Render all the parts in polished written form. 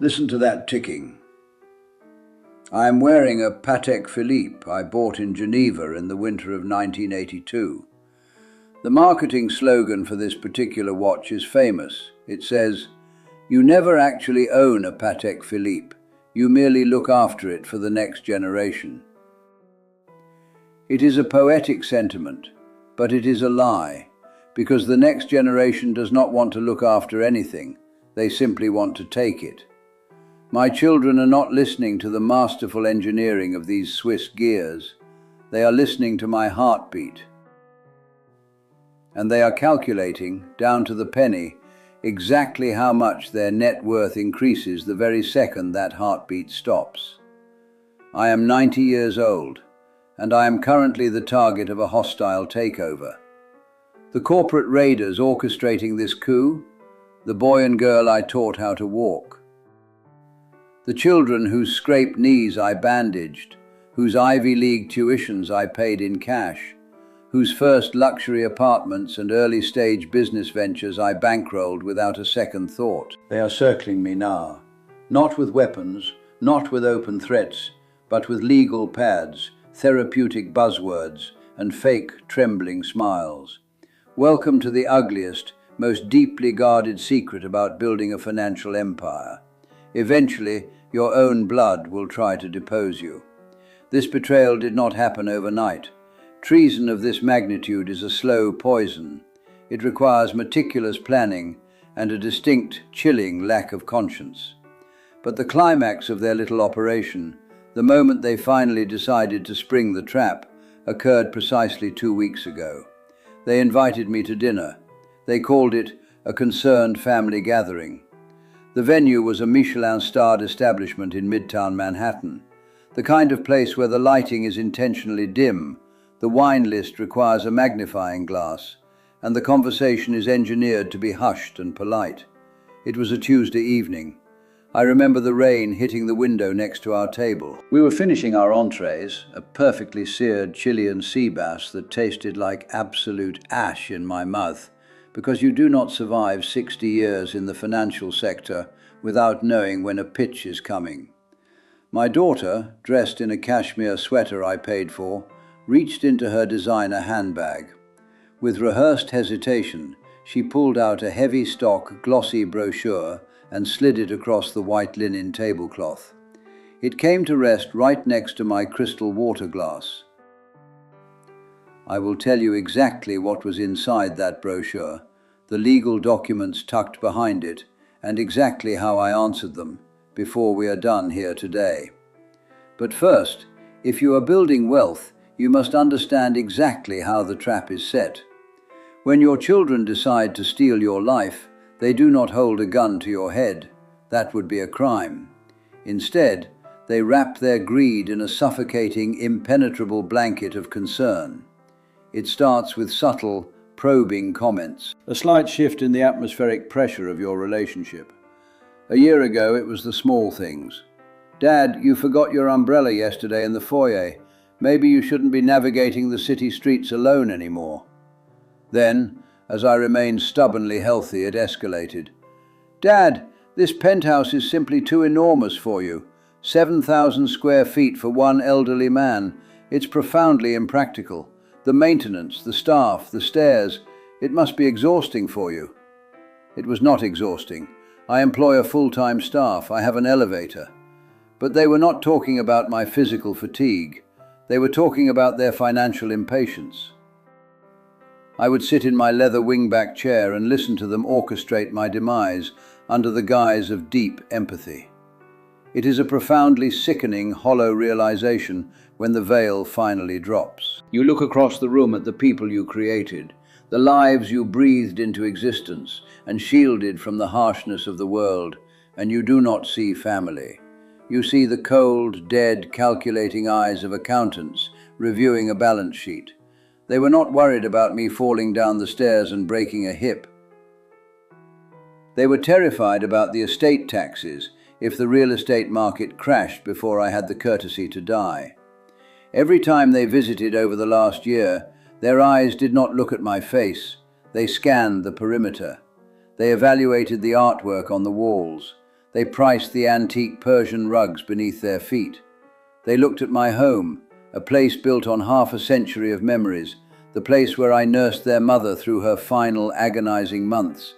Listen to that ticking. I am wearing a Patek Philippe I bought in Geneva in the winter of 1982. The marketing slogan for this particular watch is famous. It says, "You never actually own a Patek Philippe, you merely look after it for the next generation." It is a poetic sentiment, but it is a lie, because the next generation does not want to look after anything, they simply want to take it. My children are not listening to the masterful engineering of these Swiss gears. They are listening to my heartbeat. And they are calculating, down to the penny, exactly how much their net worth increases the very second that heartbeat stops. I am 90 years old, and I am currently the target of a hostile takeover. The corporate raiders orchestrating this coup, the boy and girl I taught how to walk. The children whose scraped knees I bandaged, whose Ivy League tuitions I paid in cash, whose first luxury apartments and early-stage business ventures I bankrolled without a second thought. They are circling me now, not with weapons, not with open threats, but with legal pads, therapeutic buzzwords, and fake, trembling smiles. Welcome to the ugliest, most deeply guarded secret about building a financial empire. Eventually, your own blood will try to depose you. This betrayal did not happen overnight. Treason of this magnitude is a slow poison. It requires meticulous planning and a distinct, chilling lack of conscience. But the climax of their little operation, the moment they finally decided to spring the trap, occurred precisely 2 weeks ago. They invited me to dinner. They called it a concerned family gathering. The venue was a Michelin-starred establishment in Midtown Manhattan, the kind of place where the lighting is intentionally dim, the wine list requires a magnifying glass, and the conversation is engineered to be hushed and polite. It was a Tuesday evening. I remember the rain hitting the window next to our table. We were finishing our entrees, a perfectly seared Chilean sea bass that tasted like absolute ash in my mouth, because you do not survive 60 years in the financial sector without knowing when a pitch is coming. My daughter, dressed in a cashmere sweater I paid for, reached into her designer handbag. With rehearsed hesitation, she pulled out a heavy stock, glossy brochure and slid it across the white linen tablecloth. It came to rest right next to my crystal water glass. I will tell you exactly what was inside that brochure, the legal documents tucked behind it, and exactly how I answered them before we are done here today. But first, if you are building wealth, you must understand exactly how the trap is set. When your children decide to steal your life, they do not hold a gun to your head. That would be a crime. Instead, they wrap their greed in a suffocating, impenetrable blanket of concern. It starts with subtle, probing comments, a slight shift in the atmospheric pressure of your relationship. A year ago, it was the small things. "Dad, you forgot your umbrella yesterday in the foyer. Maybe you shouldn't be navigating the city streets alone anymore." Then, as I remained stubbornly healthy, it escalated. "Dad, this penthouse is simply too enormous for you. 7,000 square feet for one elderly man. It's profoundly impractical. The maintenance, the staff, the stairs, it must be exhausting for you." It was not exhausting. I employ a full-time staff. I have an elevator. But they were not talking about my physical fatigue. They were talking about their financial impatience. I would sit in my leather wingback chair and listen to them orchestrate my demise under the guise of deep empathy. It is a profoundly sickening, hollow realization when the veil finally drops. You look across the room at the people you created, the lives you breathed into existence and shielded from the harshness of the world, and you do not see family. You see the cold, dead, calculating eyes of accountants reviewing a balance sheet. They were not worried about me falling down the stairs and breaking a hip. They were terrified about the estate taxes if the real estate market crashed before I had the courtesy to die. Every time they visited over the last year, their eyes did not look at my face. They scanned the perimeter. They evaluated the artwork on the walls, They priced the antique Persian rugs beneath their feet. They looked at my home, a place built on half a century of memories, the place where I nursed their mother through her final agonizing months.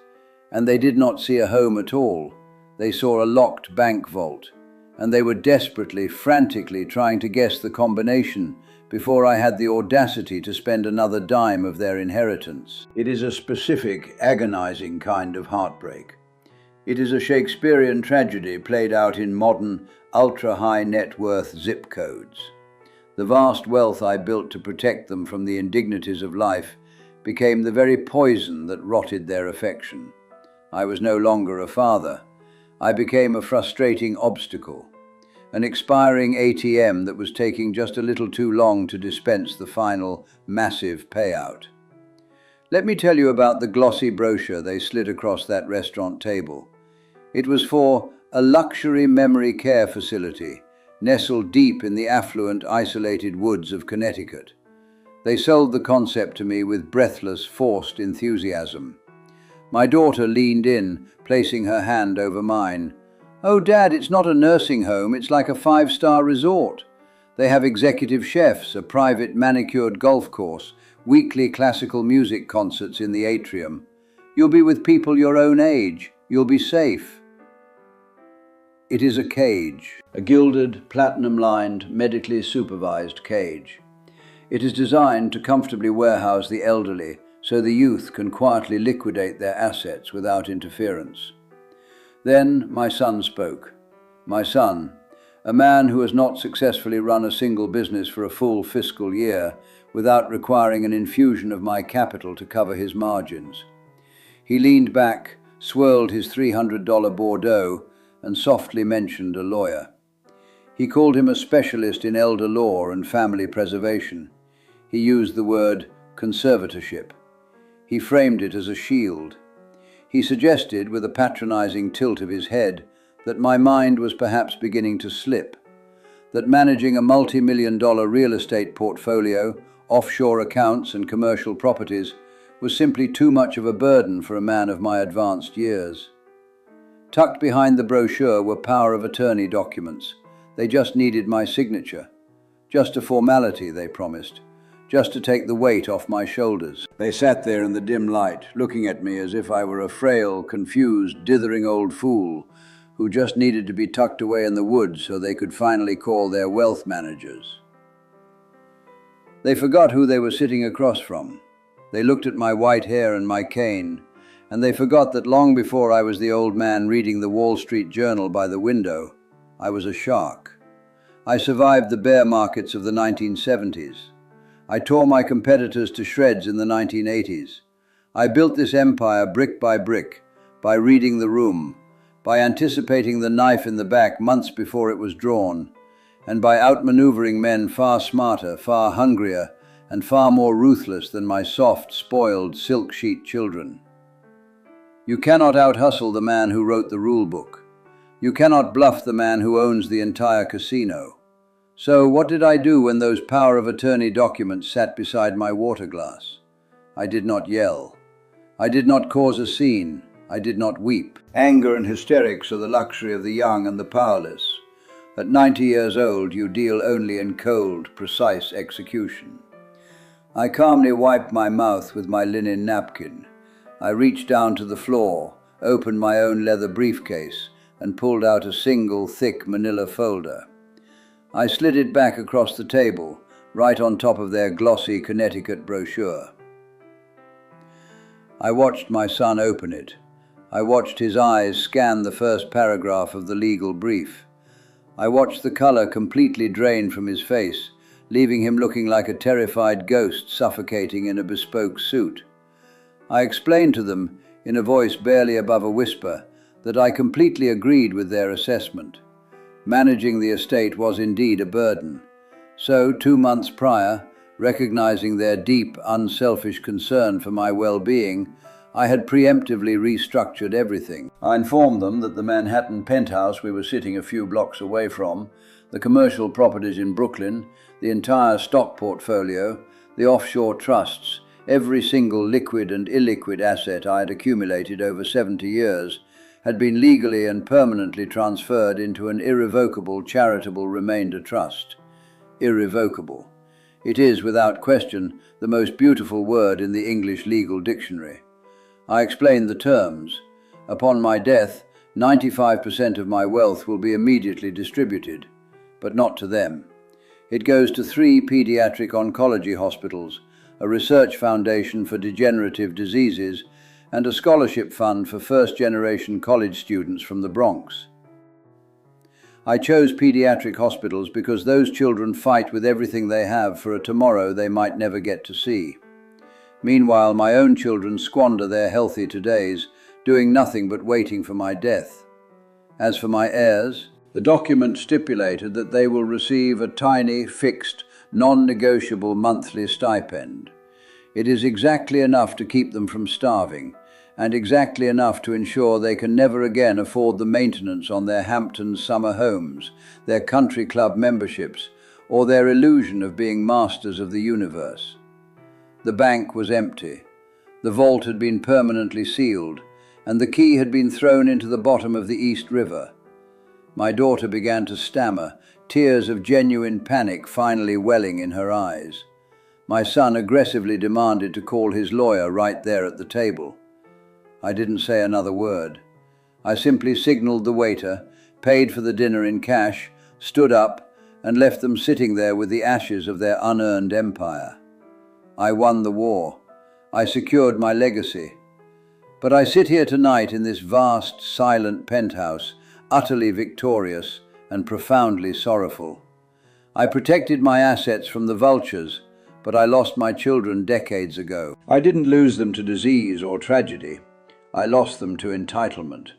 And they did not see a home at all. They saw a locked bank vault, and they were desperately, frantically trying to guess the combination before I had the audacity to spend another dime of their inheritance. It is a specific, agonizing kind of heartbreak. It is a Shakespearean tragedy played out in modern, ultra-high net worth zip codes. The vast wealth I built to protect them from the indignities of life became the very poison that rotted their affection. I was no longer a father. I became a frustrating obstacle, an expiring ATM that was taking just a little too long to dispense the final, massive payout. Let me tell you about the glossy brochure they slid across that restaurant table. It was for a luxury memory care facility, nestled deep in the affluent, isolated woods of Connecticut. They sold the concept to me with breathless, forced enthusiasm. My daughter leaned in, placing her hand over mine. "Oh, Dad, it's not a nursing home, it's like a 5-star resort. They have executive chefs, a private manicured golf course, weekly classical music concerts in the atrium. You'll be with people your own age. You'll be safe." It is a cage, a gilded, platinum-lined, medically supervised cage. It is designed to comfortably warehouse the elderly so the youth can quietly liquidate their assets without interference. Then my son spoke. My son, a man who has not successfully run a single business for a full fiscal year without requiring an infusion of my capital to cover his margins. He leaned back, swirled his $300 Bordeaux, and softly mentioned a lawyer. He called him a specialist in elder law and family preservation. He used the word conservatorship. He framed it as a shield. He suggested, with a patronizing tilt of his head, that my mind was perhaps beginning to slip, that managing a multi-million-dollar real estate portfolio, offshore accounts and commercial properties was simply too much of a burden for a man of my advanced years. Tucked behind the brochure were power of attorney documents. They just needed my signature. Just a formality, they promised. Just to take the weight off my shoulders. They sat there in the dim light, looking at me as if I were a frail, confused, dithering old fool who just needed to be tucked away in the woods so they could finally call their wealth managers. They forgot who they were sitting across from. They looked at my white hair and my cane, and they forgot that long before I was the old man reading the Wall Street Journal by the window, I was a shark. I survived the bear markets of the 1970s. I tore my competitors to shreds in the 1980s. I built this empire brick by brick, by reading the room, by anticipating the knife in the back months before it was drawn, and by outmaneuvering men far smarter, far hungrier, and far more ruthless than my soft, spoiled, silk-sheet children. You cannot out-hustle the man who wrote the rule book. You cannot bluff the man who owns the entire casino. So what did I do when those power of attorney documents sat beside my water glass? I did not yell. I did not cause a scene. I did not weep. Anger and hysterics are the luxury of the young and the powerless. At 90 years old, you deal only in cold, precise execution. I calmly wiped my mouth with my linen napkin. I reached down to the floor, opened my own leather briefcase, and pulled out a single, thick manila folder. I slid it back across the table, right on top of their glossy Connecticut brochure. I watched my son open it. I watched his eyes scan the first paragraph of the legal brief. I watched the color completely drain from his face, leaving him looking like a terrified ghost suffocating in a bespoke suit. I explained to them, in a voice barely above a whisper, that I completely agreed with their assessment. Managing the estate was indeed a burden. So, 2 months prior, recognizing their deep, unselfish concern for my well-being, I had preemptively restructured everything. I informed them that the Manhattan penthouse we were sitting a few blocks away from, the commercial properties in Brooklyn, the entire stock portfolio, the offshore trusts, every single liquid and illiquid asset I had accumulated over 70 years, had been legally and permanently transferred into an Irrevocable Charitable Remainder Trust. Irrevocable. It is, without question, the most beautiful word in the English legal dictionary. I explained the terms. Upon my death, 95% of my wealth will be immediately distributed, but not to them. It goes to 3 pediatric oncology hospitals, a research foundation for degenerative diseases, and a scholarship fund for first-generation college students from the Bronx. I chose pediatric hospitals because those children fight with everything they have for a tomorrow they might never get to see. Meanwhile, my own children squander their healthy todays, doing nothing but waiting for my death. As for my heirs, the document stipulated that they will receive a tiny, fixed, non-negotiable monthly stipend. It is exactly enough to keep them from starving, and exactly enough to ensure they can never again afford the maintenance on their Hamptons summer homes, their country club memberships, or their illusion of being masters of the universe. The bank was empty. The vault had been permanently sealed, and the key had been thrown into the bottom of the East River. My daughter began to stammer, tears of genuine panic finally welling in her eyes. My son aggressively demanded to call his lawyer right there at the table. I didn't say another word. I simply signaled the waiter, paid for the dinner in cash, stood up, and left them sitting there with the ashes of their unearned empire. I won the war. I secured my legacy. But I sit here tonight in this vast, silent penthouse, utterly victorious and profoundly sorrowful. I protected my assets from the vultures, but I lost my children decades ago. I didn't lose them to disease or tragedy. I lost them to entitlement.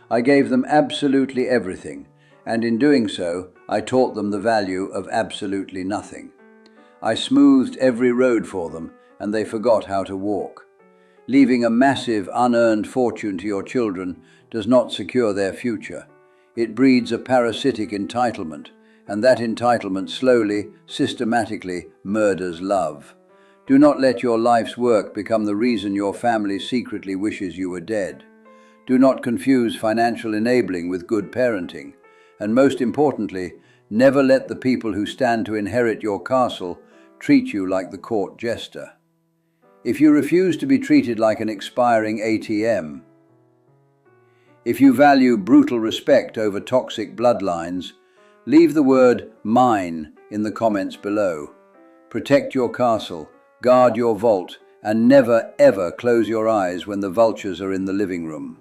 I gave them absolutely everything, and in doing so, I taught them the value of absolutely nothing. I smoothed every road for them, and they forgot how to walk. Leaving a massive, unearned fortune to your children does not secure their future. It breeds a parasitic entitlement, and that entitlement slowly, systematically murders love. Do not let your life's work become the reason your family secretly wishes you were dead. Do not confuse financial enabling with good parenting. And most importantly, never let the people who stand to inherit your castle treat you like the court jester. If you refuse to be treated like an expiring ATM, if you value brutal respect over toxic bloodlines, leave the word "mine" in the comments below. Protect your castle, guard your vault, and never ever close your eyes when the vultures are in the living room.